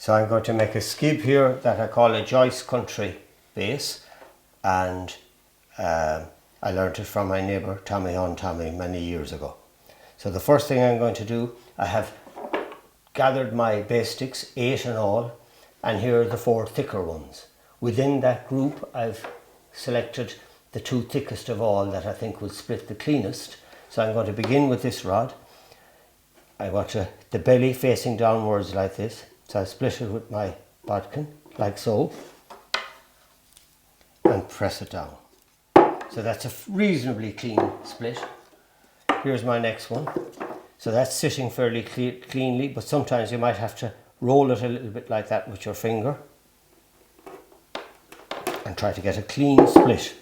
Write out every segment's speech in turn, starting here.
So I'm going to make a skib here that I call a Joyce country base, and I learned it from my neighbour Tommy many years ago. So the first thing I'm going to do, I have gathered my base sticks, 8 in all, and here are the 4 thicker ones. Within that group I've selected the 2 thickest of all that I think will split the cleanest. So I'm going to begin with this rod. I want the belly facing downwards like this. So I split it with my bodkin, like so, and press it down. So that's a reasonably clean split. Here's my next one. So that's sitting fairly cleanly, but sometimes you might have to roll it a little bit like that with your finger and try to get a clean split.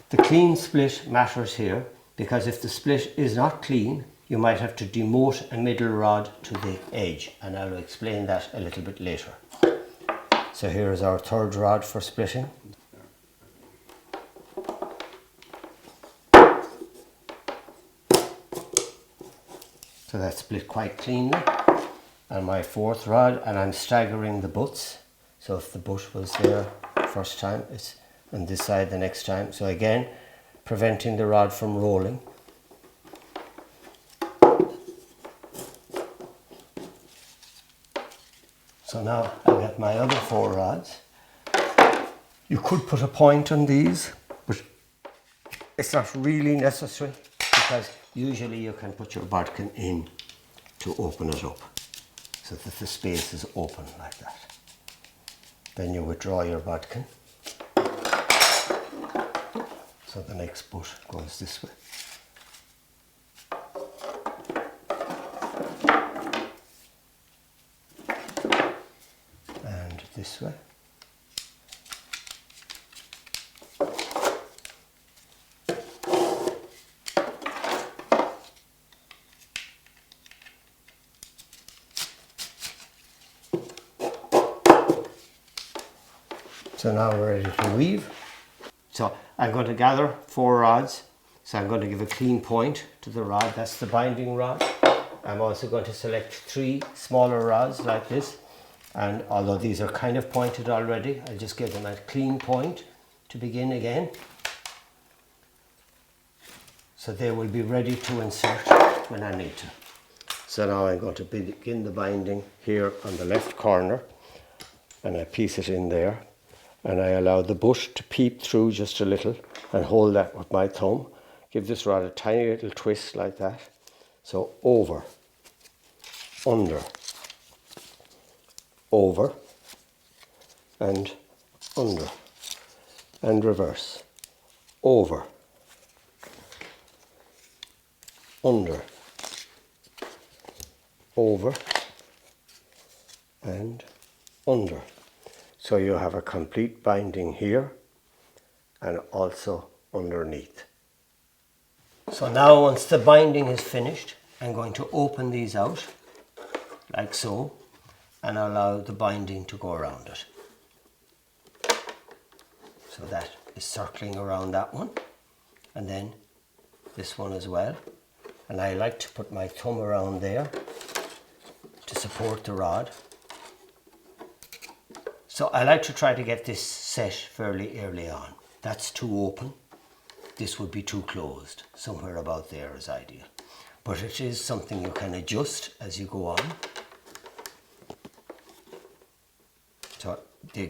The clean split matters here, because if the split is not clean, you might have to demote a middle rod to the edge, and I'll explain that a little bit later. So here is our 3rd rod for splitting. So that's split quite cleanly. And my 4th rod, and I'm staggering the butts. So if the butt was there first time, it's on this side the next time. So again, preventing the rod from rolling. So now I've got my other 4 rods. You could put a point on these, but it's not really necessary, because usually you can put your bodkin in to open it up so that the space is open like that. Then you withdraw your bodkin. So the next butt goes this way. And this way. So now we're ready to weave. So I'm going to gather 4 rods. So I'm going to give a clean point to the rod. That's the binding rod. I'm also going to select 3 smaller rods like this. And although these are kind of pointed already, I'll just give them a clean point to begin again. So they will be ready to insert when I need to. So now I'm going to begin the binding here on the left corner. And I piece it in there. And I allow the bush to peep through just a little and hold that with my thumb. Give this rod a tiny little twist like that. So over, under, over, and under, and reverse, over, under, over, and under. So you have a complete binding here and also underneath. So now once the binding is finished, I'm going to open these out like so and allow the binding to go around it. So that is circling around that one, and then this one as well. And I like to put my thumb around there to support the rod. So I like to try to get this set fairly early on. That's too open. This would be too closed. Somewhere about there is ideal. But it is something you can adjust as you go on. So the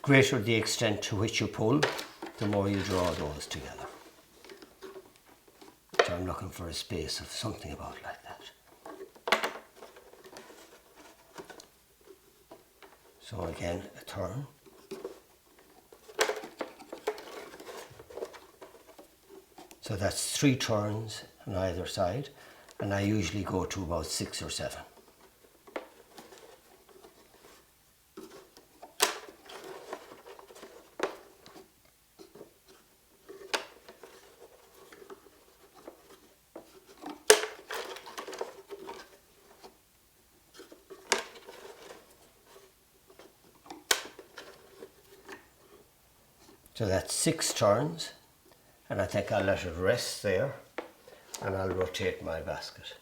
greater the extent to which you pull, the more you draw those together. So I'm looking for a space of something about like that. So again, a turn. So that's 3 turns on either side, and I usually go to about 6 or 7. So that's 6 turns, and I think I'll let it rest there, and I'll rotate my basket.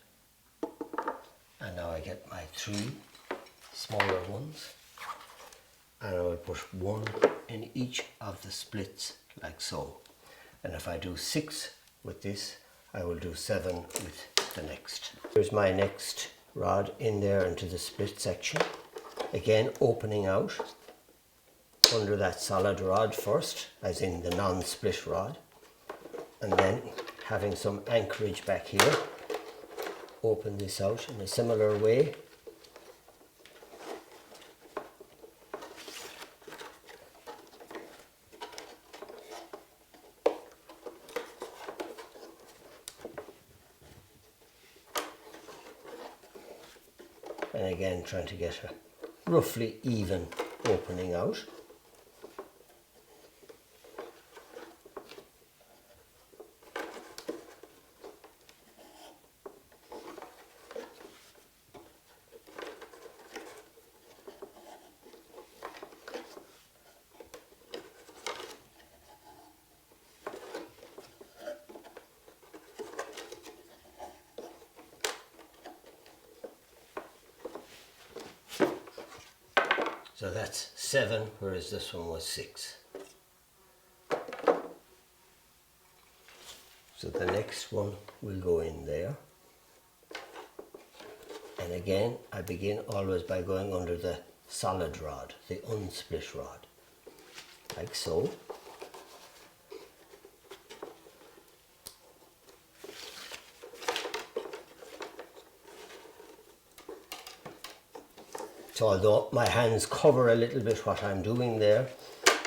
And now I get my 3 smaller ones, and I will put one in each of the splits like so. And if I do 6 with this, I will do 7 with the next. Here's my next rod in there into the split section. Again, opening out under that solid rod first, as in the non-split rod, and then having some anchorage back here. Open this out in a similar way. And again, trying to get a roughly even opening out. So that's 7, whereas this one was 6. So the next one will go in there. And again, I begin always by going under the solid rod, the unsplit rod, like so. So although my hands cover a little bit what I'm doing there,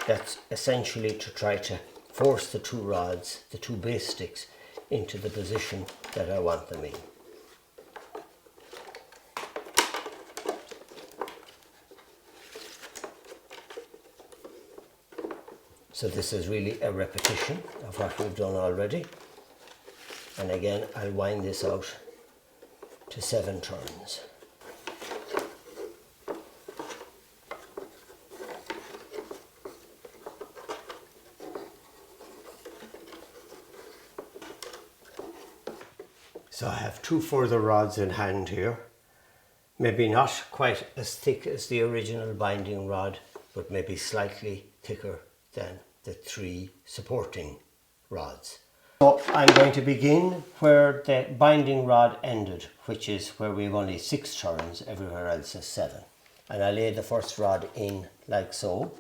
that's essentially to try to force the two rods, the two base sticks, into the position that I want them in. So this is really a repetition of what we've done already. And again, I'll wind this out to 7 turns. So I have 2 further rods in hand here, maybe not quite as thick as the original binding rod, but maybe slightly thicker than the 3 supporting rods. So I'm going to begin where the binding rod ended, which is where we've only 6 turns, everywhere else is 7. And I lay the first rod in like so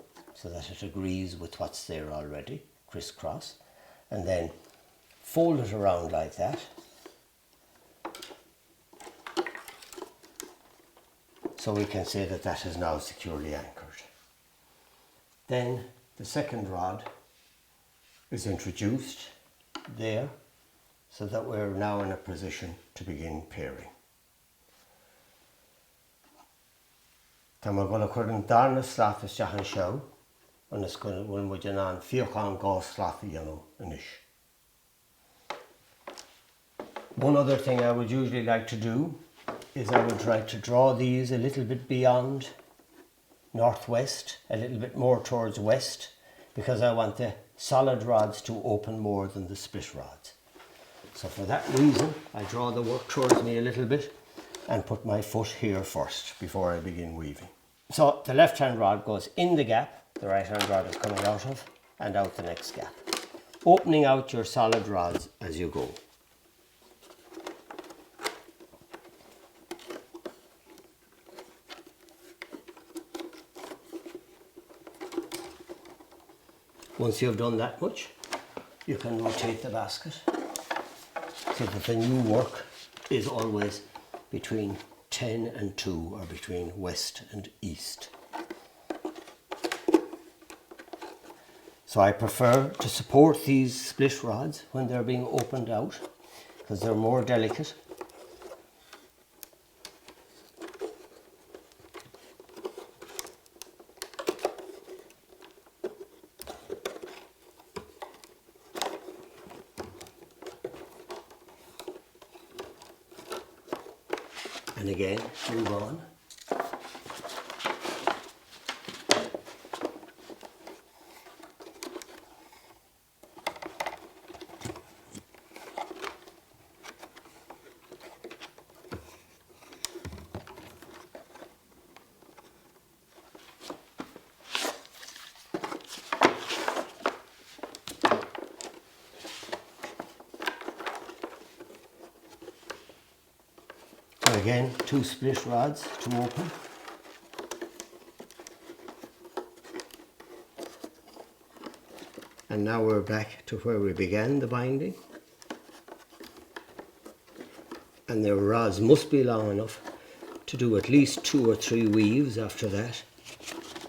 that it agrees with what's there already, crisscross, and then fold it around like that. So we can say that that is now securely anchored. Then the second rod is introduced there, so that we're now in a position to begin pairing. Tá mar gona chuir an darna slafas deachan seo, an is gona bhfuil muid an fiochan gá slafa dhéanamh inis. One other thing I would usually like to do is I would try to draw these a little bit beyond northwest, a little bit more towards west, because I want the solid rods to open more than the split rods. So for that reason, I draw the work towards me a little bit and put my foot here first before I begin weaving. So the left hand rod goes in the gap, the right hand rod is coming out of, and out the next gap, opening out your solid rods as you go. Once you've done that much, you can rotate the basket so that the new work is always between 10 and 2, or between west and east. So I prefer to support these split rods when they're being opened out, because they're more delicate. And again, move on. again, 2 split rods to open. And now we're back to where we began the binding. And the rods must be long enough to do at least 2 or 3 weaves after that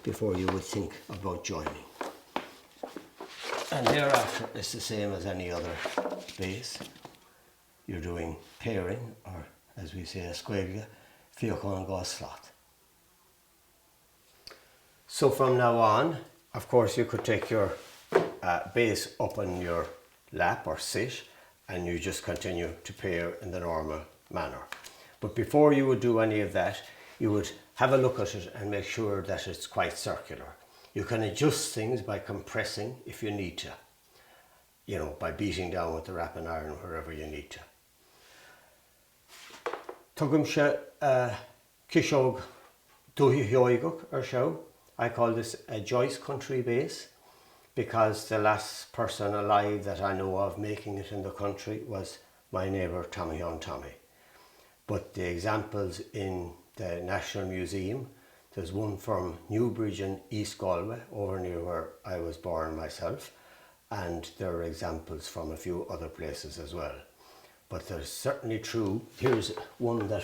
before you would think about joining. And thereafter it's the same as any other base. You're doing pairing, or as we say, a squigga, fiocon go slot. So from now on, of course, you could take your base up on your lap or sit, and you just continue to pair in the normal manner. But before you would do any of that, you would have a look at it and make sure that it's quite circular. You can adjust things by compressing if you need to, you know, by beating down with the wrapping iron wherever you need to. Tugum kishog duhioiguk or show. I call this a Joyce country base because the last person alive that I know of making it in the country was my neighbour Tommy on Tommy. But the examples in the National Museum, there's one from Newbridge in East Galway, over near where I was born myself, and there are examples from a few other places as well. But there's certainly true. Here's one that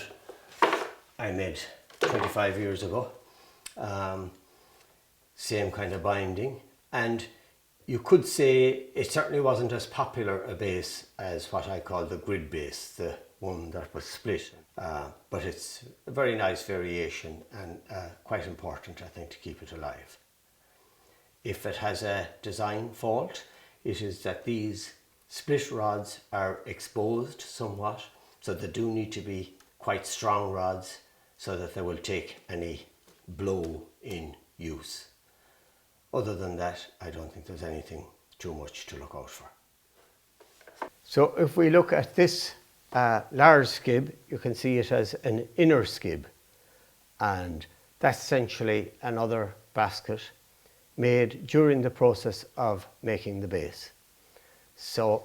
I made 25 years ago. Same kind of binding, and you could say it certainly wasn't as popular a base as what I call the grid base, the one that was split. But it's a very nice variation and quite important, I think, to keep it alive. If it has a design fault, it is that these split rods are exposed somewhat, so they do need to be quite strong rods so that they will take any blow in use. Other than that, I don't think there's anything too much to look out for. So if we look at this large skib, you can see it as an inner skib, and that's essentially another basket made during the process of making the base. So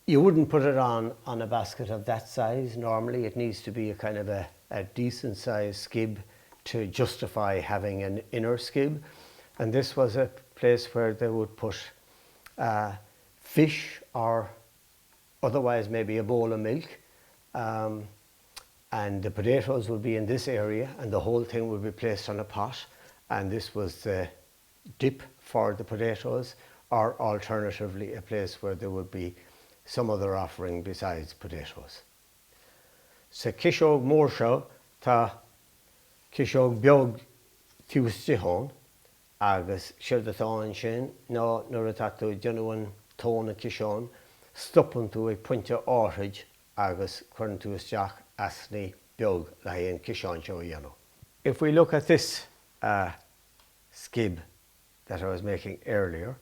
you wouldn't put it on a basket of that size normally. It needs to be a kind of a decent size skib to justify having an inner skib. And this was a place where they would put fish or otherwise maybe a bowl of milk, and the potatoes would be in this area, and the whole thing would be placed on a pot, and this was the dip for the potatoes, or alternatively a place where there would be some other offering besides potatoes. So kishog morsha ta kishog biog tiwstihon agus shirdathan shin no nuratatu genuine tone kishon stoppen to a punta orhage agus quantustiach asni biog lain kishon show yano. If we look at this skib that I was making earlier,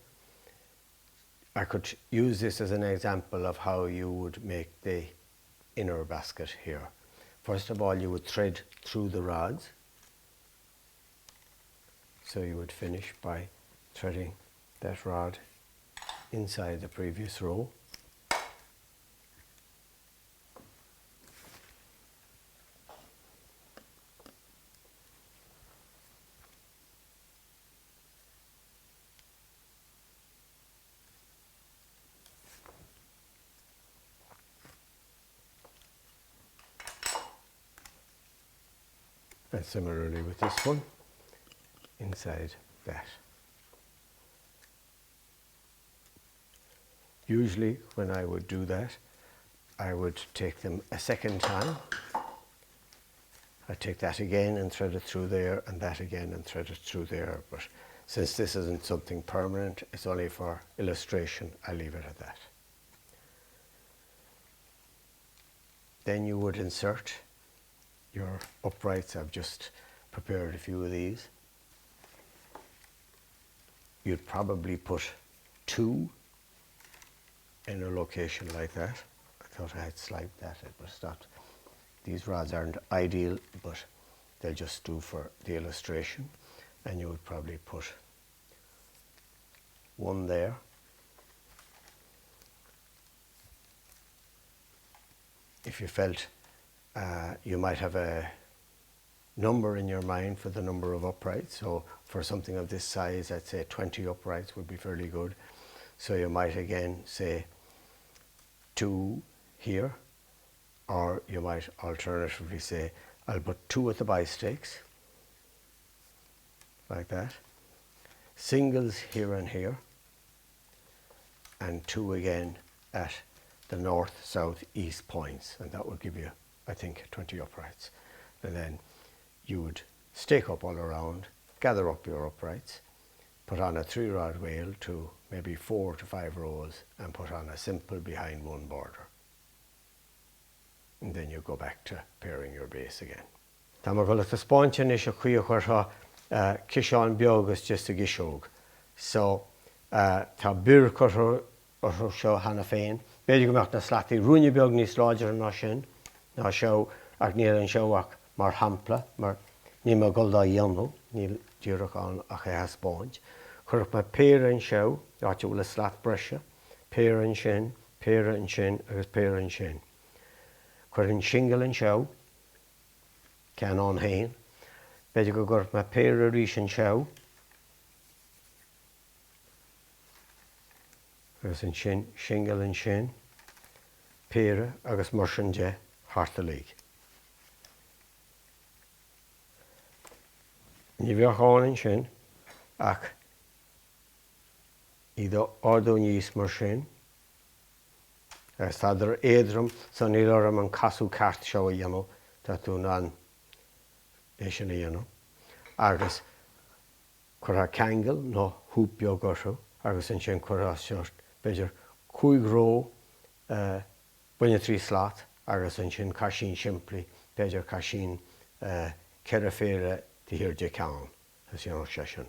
I could use this as an example of how you would make the inner basket here. First of all, you would thread through the rods. So you would finish by threading that rod inside the previous row. And similarly with this one, inside that. Usually when I would do that, I would take them a second time. I'd take that again and thread it through there, and that again and thread it through there. But since this isn't something permanent, it's only for illustration, I leave it at that. Then you would insert your uprights. I've just prepared a few of these. You'd probably put 2 in a location like that. I thought I had sliped that, but it's not. These rods aren't ideal, but they'll just do for the illustration. And you would probably put 1 there, if you felt you might have a number in your mind for the number of uprights. So for something of this size, I'd say 20 uprights would be fairly good. So you might again say 2 here, or you might alternatively say I'll put 2 at the bi-stakes, like that, singles here and here, and 2 again at the north, south, east points, and that would give you, I think, 20 uprights. And then you would stake up all around, gather up your uprights, put on a 3-rod wheel to maybe 4 to 5 rows, and put on a simple behind one border. And then you go back to pairing your base again. Tá mar go le spáintean is a chuí chuirtha ciseán beagas just a gisóg. So tá bir chuirtha or seo hana féin. Beidir go meach na slataí rúne beag níos láidir ná sin, ná seo ach níl an seo ach mar hampla, mar ní mar golda dhéanú, níl díreach an ach é spáint. Chuirtha mar péir an seo, áte bhfuil a slat breise, péir an sin, agus péir an sin. Chuir an single an seo, cean an hain. Beidir go gurb mar péir a rís an seo, agus an sin, single an sin, péire agus mar sin de harta lí. Ní bheoch an an sin, ach iad ardú níos mar sin, agus tá idir éadrom san ní orm an casú ceart seo a dhéanú, tá tún an é sin a dhéanú. Agus chuir ceangal nó húp beag orthu, agus an sin chuir seocht beidir 5 ró buine 3 slát, agus an sin caisín siimplí, beidir caisín ceithre féire de hir de ceann, as dhéanú sé sin.